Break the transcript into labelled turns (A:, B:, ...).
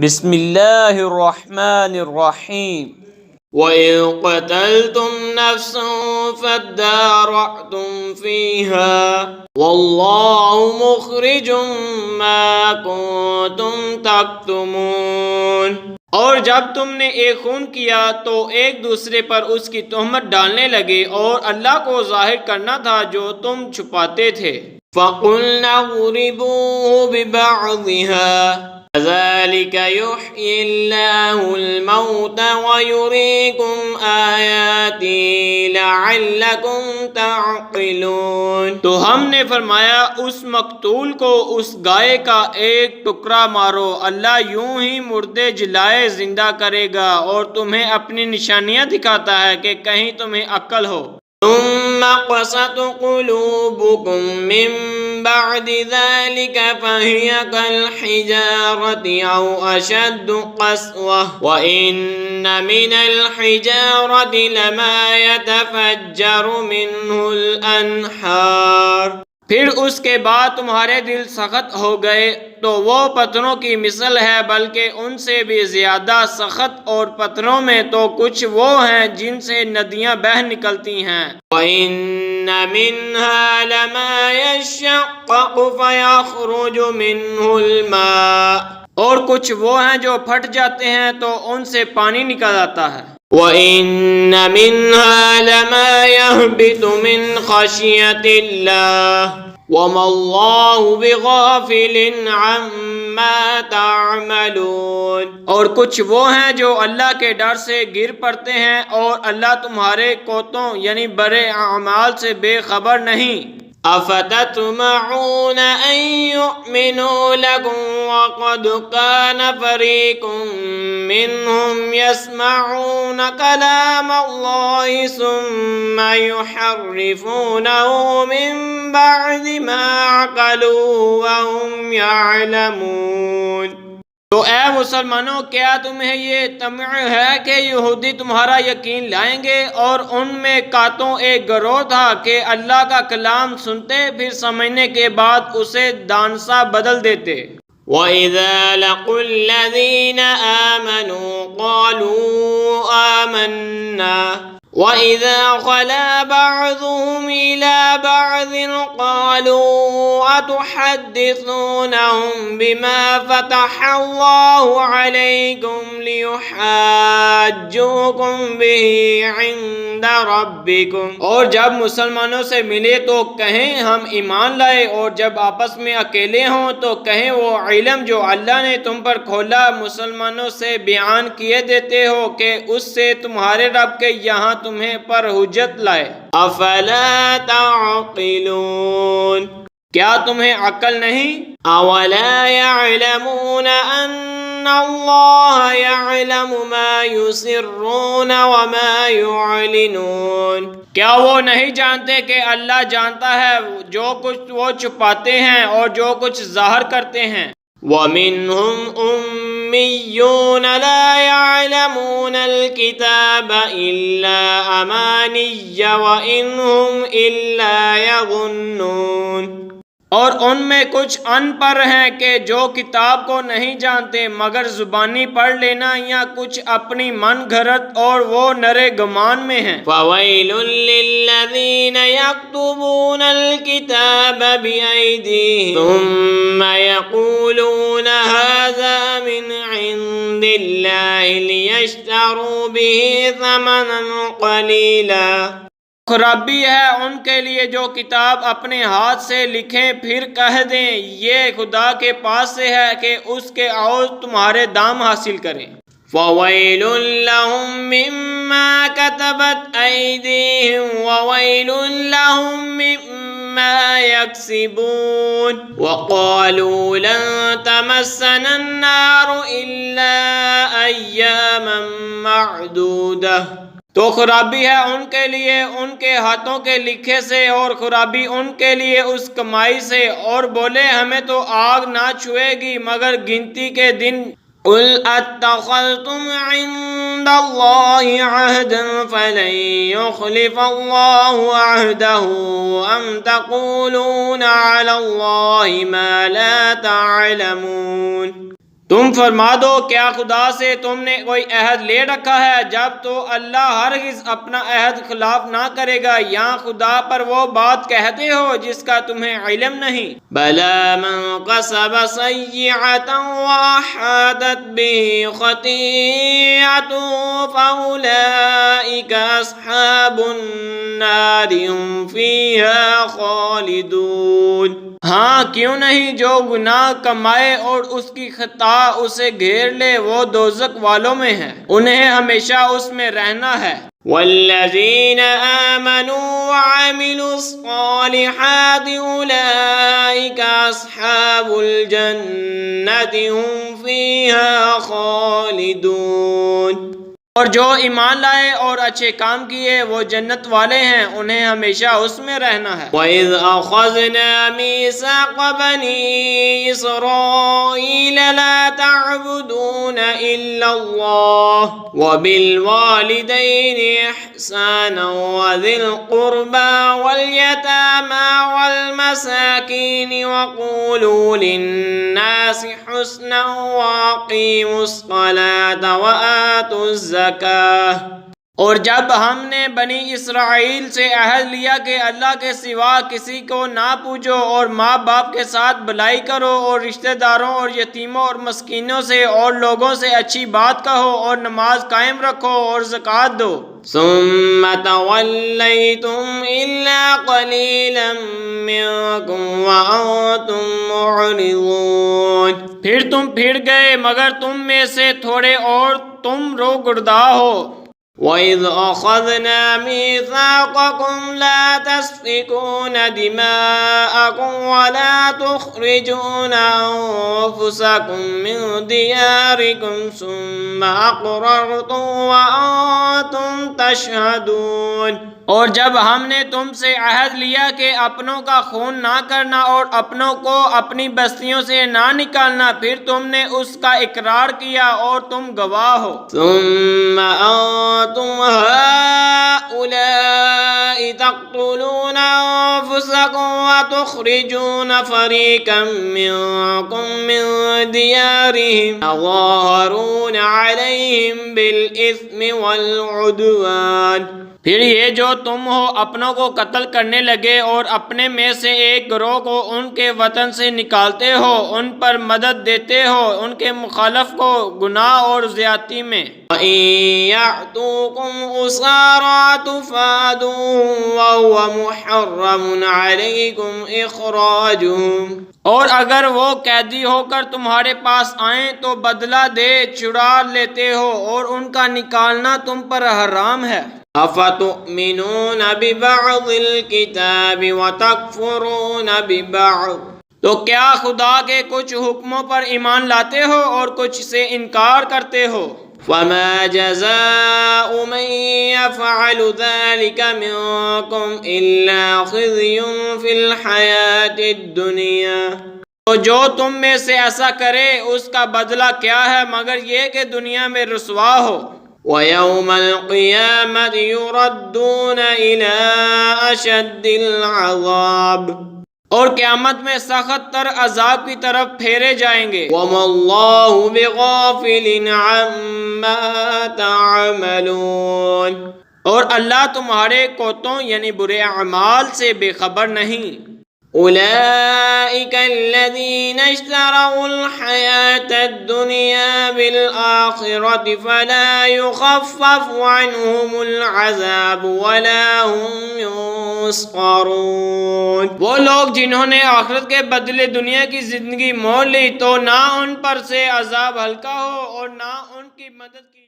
A: بسم اللہ الرحمن الرحیم
B: وَإِذْ قَتَلْتُمْ نَفْسًا فَادَّارَأْتُمْ فِيهَا وَاللَّهُ مُخْرِجٌ مَا كُنتُمْ تَكْتُمُونَ۔ اور جب تم نے ایک خون کیا تو ایک دوسرے پر اس کی تہمت ڈالنے لگے اور اللہ کو ظاہر کرنا تھا جو تم چھپاتے تھے۔ فَقُلْنَا اضْرِبُوهُ بِبَعْضِهَا كَذَلِكَ يُحْيِي اللَّهُ الْمَوْتَى وَيُرِيكُمْ آيَاتِهِ لَعَلَّكُمْ تَعْقِلُونَ۔ تو ہم نے فرمایا اس مقتول کو اس گائے کا ایک ٹکڑا مارو، اللہ یوں ہی مردے جلائے زندہ کرے گا اور تمہیں اپنی نشانیاں دکھاتا ہے کہ کہیں تمہیں عقل ہو۔ ثم قست قلوبكم من بعد ذلك فهي كالحجارة أو أشد قسوة وإن من الحجارة لما يتفجر منه الأنهار۔ پھر اس کے بعد تمہارے دل سخت ہو گئے تو وہ پتھروں کی مثل ہے، بلکہ ان سے بھی زیادہ سخت، اور پتھروں میں تو کچھ وہ ہیں جن سے ندیاں بہہ نکلتی ہیں۔ وَإِنَّ مِنْهَا لَمَا يَشَّقَّقُ فَيَخْرُجُ مِنْهُ الْمَاءُ، اور کچھ وہ ہیں جو پھٹ جاتے ہیں تو ان سے پانی نکل آتا ہے۔ وَإِنَّ مِنْهَا لَمَا يَهْبِطُ مِنْ خَشْيَةِ اللَّهِ وَمَا اللَّهُ بِغَافِلٍ عَمَّا تَعْمَلُونَ، اور کچھ وہ ہیں جو اللہ کے ڈر سے گر پڑتے ہیں اور اللہ تمہارے کوتوں یعنی برے اعمال سے بے خبر نہیں۔ أَفَتَطْمَعُونَ أَن يُؤْمِنُوا لَكُمْ وَقَدْ كَانَ فَرِيقٌ مِّنْهُمْ يَسْمَعُونَ كَلَامَ اللَّهِ ثُمَّ يُحَرِّفُونَهُ مِن بَعْدِ مَا عَقَلُوهُ وَهُمْ يَعْلَمُونَ۔ تو اے مسلمانوں، کیا تمہیں یہ طمع ہے کہ یہودی تمہارا یقین لائیں گے؟ اور ان میں کاتوں ایک گروہ تھا کہ اللہ کا کلام سنتے پھر سمجھنے کے بعد اسے دانسا بدل دیتے۔ وَإِذَا لَقُوا الَّذِينَ آمَنُوا قَالُوا آمَنَّا وَإِذَا خَلَا بَعْضُهُمْ إِلَى بَعْضٍ قَالُوا أَتُحَدِّثُونَهُم بِمَا فَتَحَ اللَّهُ عَلَيْكُمْ لِيُحَاجُّوكُم بِهِ عِندَ رَبِّكُمْ، اور جب مسلمانوں سے ملے تو کہیں ہم ایمان لائے، اور جب آپس میں اکیلے ہوں تو کہیں وہ علم جو اللہ نے تم پر کھولا مسلمانوں سے بیان کیے دیتے ہو کہ اس سے تمہارے رب کے یہاں تمہیں پر حجت لائے۔ افلا تعقلون، کیا تمہیں عقل نہیں؟ اولا يعلمون ان اللہ يعلم ما يسرون وما يعلنون، کیا وہ نہیں جانتے کہ اللہ جانتا ہے جو کچھ وہ چھپاتے ہیں اور جو کچھ ظاہر کرتے ہیں۔ وَمِنْهُمْ أُمِّيُّونَ لَا يَعْلَمُونَ الْكِتَابَ إِلَّا أَمَانِيَّ وَإِنْ هُمْ إِلَّا يَظُنُّونَ، اور ان میں کچھ ان پڑھ ہیں کہ جو کتاب کو نہیں جانتے مگر زبانی پڑھ لینا یا کچھ اپنی من گھڑت، اور وہ نرے گمان میں ہیں۔ فَوَيْلٌ لِّلَّذِينَ يَكْتُبُونَ الْكِتَابَ بِأَيْدِيهِمْ ثُمَّ يَقُولُونَ هَٰذَا مِنْ عِندِ اللَّهِ لِيَشْتَرُوا بِهِ ثَمَنًا قَلِيلًا۔ خرابی ہے ان کے لیے جو کتاب اپنے ہاتھ سے لکھیں پھر کہہ دیں یہ خدا کے پاس سے ہے کہ اس کے عوض تمہارے دام حاصل کریں۔ فَوَيْلٌ لَّهُم مِّمَّا كَتَبَتْ أَيْدِيهِمْ وَوَيْلٌ لَّهُم مِّمَّا يَكْسِبُونَ۔ وَقَالُوا لَن تَمَسَّنَا النَّارُ إِلَّا أَيَّامًا مَّعْدُودَةً، تو خرابی ہے ان کے لیے ان کے ہاتھوں کے لکھے سے، اور خرابی ان کے لیے اس کمائی سے، اور بولے ہمیں تو آگ نہ چھوئے گی مگر گنتی کے دن۔ قُلْ أَتَّخَذْتُمْ عِندَ اللَّهِ عَهْدًا فَلَن يُخْلِفَ اللَّهُ عَهْدَهُ أَمْ تَقُولُونَ عَلَى اللَّهِ مَا لَا تَعْلَمُونَ، تم فرما دو کیا خدا سے تم نے کوئی عہد لے رکھا ہے؟ جب تو اللہ ہرگز اپنا عہد خلاف نہ کرے گا، یا خدا پر وہ بات کہتے ہو جس کا تمہیں علم نہیں؟ بَلَىٰ مَن كَسَبَ سَيِّئَةً وَأَحَاطَتْ بِهِ خَطِيئَتُهُ فَأُولَٰئِكَ أَصْحَابُ النَّارِ هُمْ فِيهَا خَالِدُونَ۔ ہاں کیوں نہیں، جو گناہ کمائے اور اس کی خطا اسے گھیر لے وہ دوزخ والوں میں ہے، انہیں ہمیشہ اس میں رہنا ہے۔ والذین آمنوا وعملوا الصالحات اولئک اصحاب الجنة هم فیہا خالدون۔ اور جو ایمان لائے اور اچھے کام کیے وہ جنت والے ہیں، انہیں ہمیشہ اس میں رہنا ہے۔ وَإِذْ أَخَذْنَا مِيثَاقَ بَنِي إِسْرَائِيلَ لَا تَعْبُدُونَ إِلَّا اللَّهَ وَبِالْوَالِدَيْنِ إِحْسَانًا وَذِي الْقُرْبَى وَالْيَتَامَى وَالْمَسَاكِينِ وَقُولُوا لِلنَّاسِ حُسْنًا وَأَقِيمُوا الصَّلَاةَ وَآتُوا الزَّكَاةَ۔ اور جب ہم نے بنی اسرائیل سے عہد لیا کہ اللہ کے سوا کسی کو نہ پوجو، اور ماں باپ کے ساتھ بھلائی کرو، اور رشتہ داروں اور یتیموں اور مسکینوں سے اور لوگوں سے اچھی بات کہو، اور نماز قائم رکھو اور زکوٰۃ دو۔ ثم تولیتم الا قلیلا منکم وانتم معرضون۔ پھر تم پھر گئے مگر تم میں سے تھوڑے اور تم روگرداں ہو۔ وَإِذْ أَخَذْنَا مِيثَاقَكُمْ لَا تَسْفِكُونَ دِمَاءَكُمْ وَلَا تُخْرِجُونَ أَنفُسَكُمْ مِنْ دِيَارِكُمْ ثُمَّ أَقْرَرْتُمْ وَأَنْتُمْ تَشْهَدُونَ۔ اور جب ہم نے تم سے عہد لیا کہ اپنوں کا خون نہ کرنا اور اپنوں کو اپنی بستیوں سے نہ نکالنا، پھر تم نے اس کا اقرار کیا اور تم گواہ ہو۔ ثم أنتم هؤلاء تقتلون أنفسكم وتخرجون فريقا منكم من ديارهم تظاهرون عليهم بالإثم والعدوان۔ پھر یہ جو تم ہو اپنوں کو قتل کرنے لگے اور اپنے میں سے ایک گروہ کو ان کے وطن سے نکالتے ہو، ان پر مدد دیتے ہو ان کے مخالف کو گناہ اور زیادتی میں۔ وَإِن يَأْتُوكُمْ أُسَارَىٰ تُفَادُوهُمْ وَهُوَ مُحَرَّمٌ عَلَيْكُمْ إِخْرَاجُهُمْ۔ اور اگر وہ قیدی ہو کر تمہارے پاس آئیں تو بدلہ دے چھڑا لیتے ہو، اور ان کا نکالنا تم پر حرام ہے۔ أَفَتُؤْمِنُونَ بِبَعْضِ الْكِتَابِ وَتَكْفُرُونَ بِبَعْضٍ۔ تو کیا خدا کے کچھ حکموں پر ایمان لاتے ہو اور کچھ سے انکار کرتے ہو؟ فَمَا جَزَاءُ مَن يَفْعَلُ ذَلِكَ مِنكُمْ إِلَّا خِزْيٌ فِي الْحَيَاةِ الدُّنْيَا۔ تو جو تم میں سے ایسا کرے اس کا بدلہ کیا ہے مگر یہ کہ دنیا میں رسوا ہو۔ وَيَوْمَ الْقِيَامَةِ يُرَدُّونَ إِلَىٰ أَشَدِّ الْعَذَابِ۔ اور قیامت میں سخت تر عذاب کی طرف پھیرے جائیں گے۔ وَمَا اللَّهُ بِغَافِلٍ عَمَّا تَعْمَلُونَ۔ اور اللہ تمہارے کوتوں یعنی برے اعمال سے بے خبر نہیں۔ أولئك الذين اشتروا الحياة الدنيا بالآخرة فلا يخفف عنهم العذاب ولا هم ينصرون۔ وہ لوگ جنہوں نے آخرت کے بدلے دنیا کی زندگی مول لی تو نہ ان پر سے عذاب ہلکا ہو اور نہ ان کی مدد کی